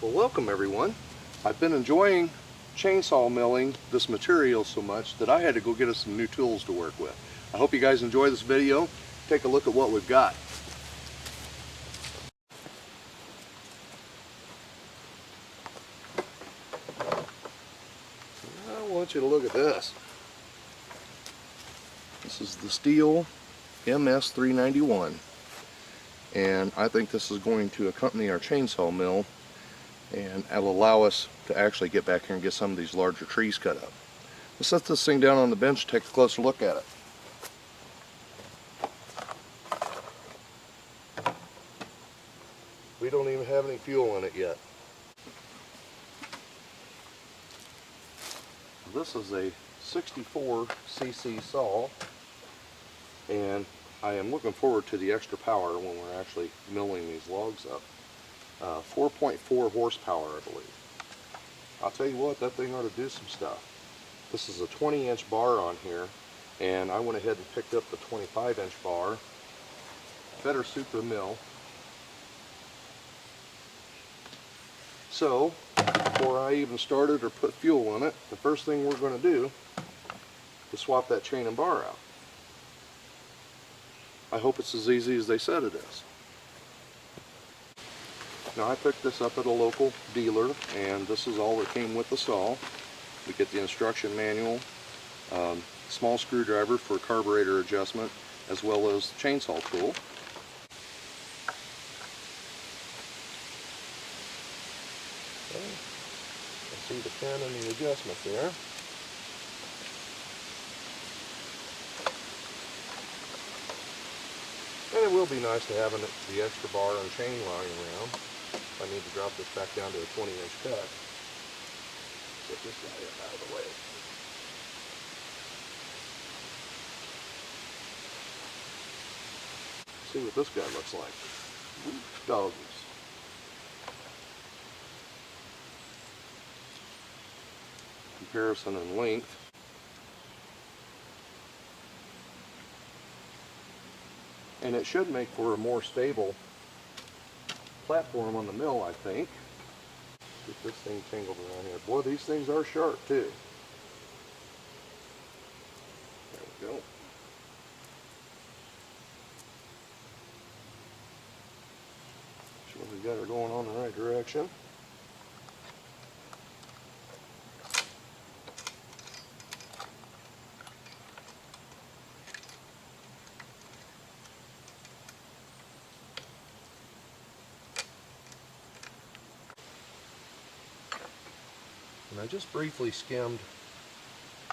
Well, welcome everyone. I've been enjoying chainsaw milling this material so much that I had to go get us some new tools to work with. I hope you guys enjoy this video. Take a look at what we've got. I want you to look at this. This is the Stihl MS391, and I think this is going to accompany our chainsaw mill, and it'll allow us to actually get back here and get some of these larger trees cut up. Let's set this thing down on the bench and take a closer look at it. We don't even have any fuel in it yet. This is a 64cc saw, and I am looking forward to the extra power when we're actually milling these logs up. 4.4 horsepower, I believe. I'll tell you what, that thing ought to do some stuff. This is a 20-inch bar on here, and I went ahead and picked up the 25-inch bar. Better suit the mill. So, before I even started or put fuel in it, the first thing we're going to do is swap that chain and bar out. I hope it's as easy as they said it is. Now, I picked this up at a local dealer, and this is all that came with the saw. We get the instruction manual, small screwdriver for carburetor adjustment, as well as chainsaw tool. Okay. I see the pin and the adjustment there. And it will be nice to have the extra bar and chain lying around. I need to drop this back down to a 20-inch cut. Get this guy out of the way. See what this guy looks like. Doggies. Comparison in length. And it should make for a more stable platform on the mill, I think. Get this thing tangled around here. Boy, these things are sharp too. There we go. Sure we got her going on the right direction. And I just briefly skimmed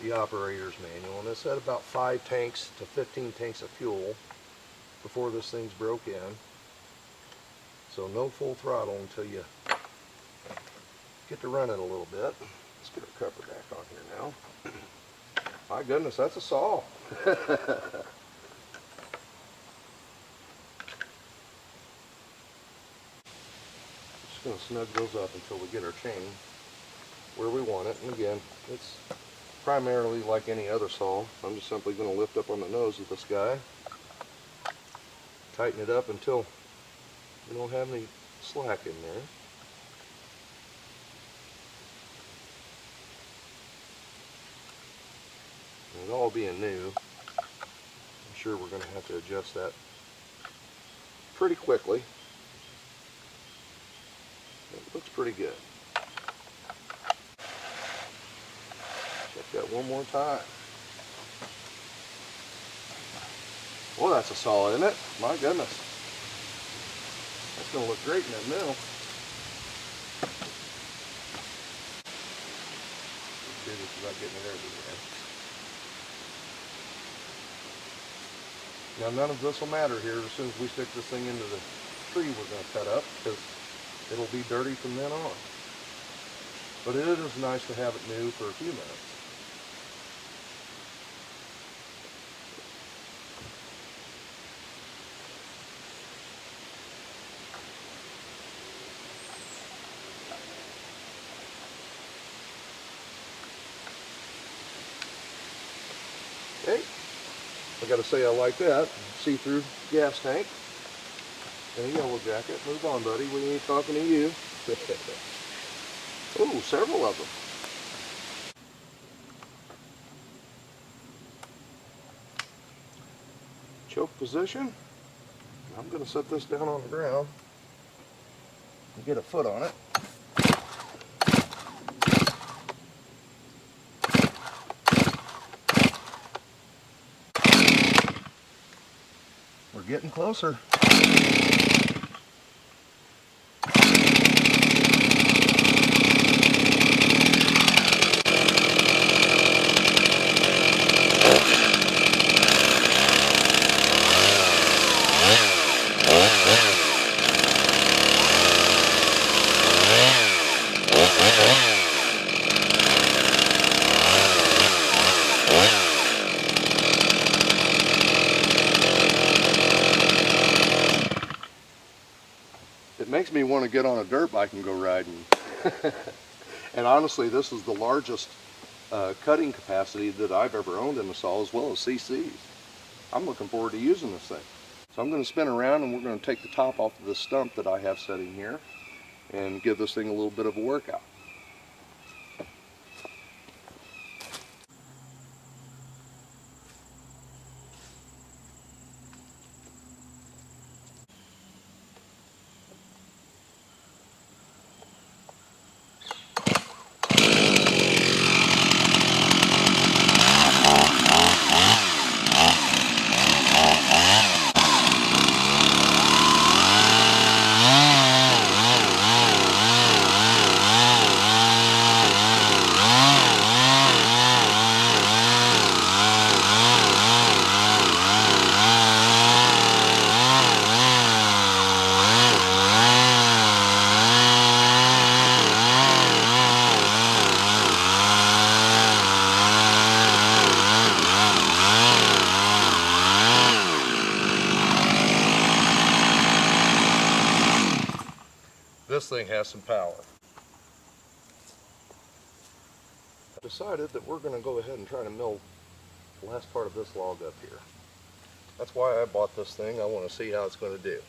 the operator's manual, and it said about 5 tanks to 15 tanks of fuel before this thing's broke in. So no full throttle until you get to run it a little bit. Let's get our cover back on here now. My goodness, that's a saw. Just going to snug those up until we get our chain where we want it. And again, it's primarily like any other saw. I'm just simply going to lift up on the nose of this guy, tighten it up until we don't have any slack in there. And it all being new, I'm sure we're going to have to adjust that pretty quickly. It looks pretty good. Check that one more time. Well, that's a saw, isn't it? My goodness. That's going to look great in that mill. Serious about getting it everywhere. Now, none of this will matter here as soon as we stick this thing into the tree we're going to cut up, because it'll be dirty from then on. But it is nice to have it new for a few minutes. Okay, I gotta say I like that. See-through gas tank and a yellow jacket. Move on, buddy. We ain't talking to you. Oh, several of them. Choke position. I'm going to set this down on the ground and get a foot on it. We're getting closer. It makes me want to get on a dirt bike and go riding. And honestly, this is the largest cutting capacity that I've ever owned in a saw, as well as CC's. I'm looking forward to using this thing. So I'm going to spin around and we're going to take the top off of this stump that I have setting here and give this thing a little bit of a workout. This thing has some power. I decided that we're going to go ahead and try to mill the last part of this log up here. That's why I bought this thing. I want to see how it's going to do.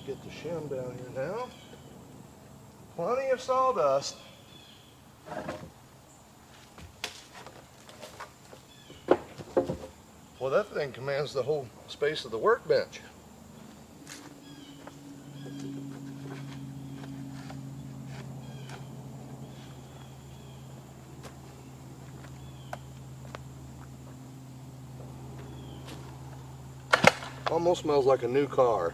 Get the shim down here now. Plenty of sawdust. Well, that thing commands the whole space of the workbench. Almost smells like a new car.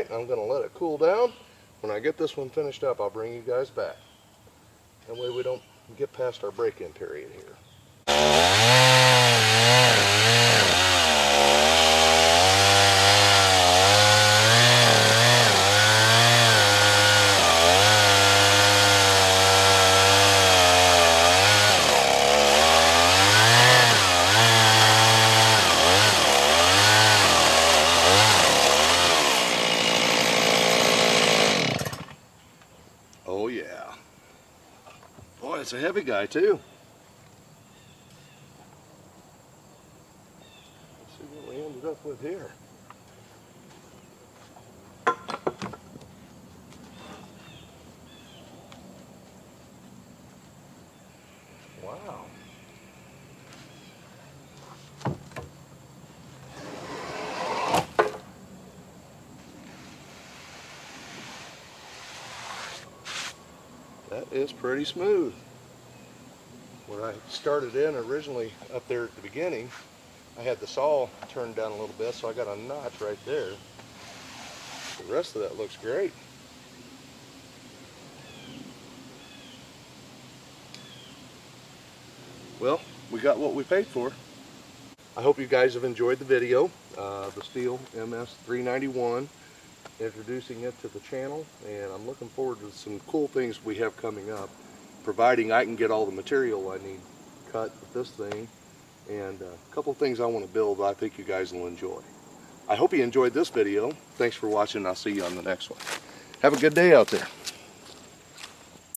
I'm going to let it cool down. When I get this one finished up, I'll bring you guys back. That way we don't get past our break-in period here. Oh yeah. Boy, it's a heavy guy too. Let's see what we ended up with here. is pretty smooth. Where I started in originally up there at the beginning, I had the saw turned down a little bit, so I got a notch right there. The rest of that looks great. Well, we got what we paid for. I hope you guys have enjoyed the video. The Stihl MS-391, introducing it to the channel, and I'm looking forward to some cool things we have coming up, providing I can get all the material I need cut with this thing, and a couple of things I want to build that I think you guys will enjoy. I hope you enjoyed this video. Thanks for watching. I'll see you on the next one. Have a good day out there.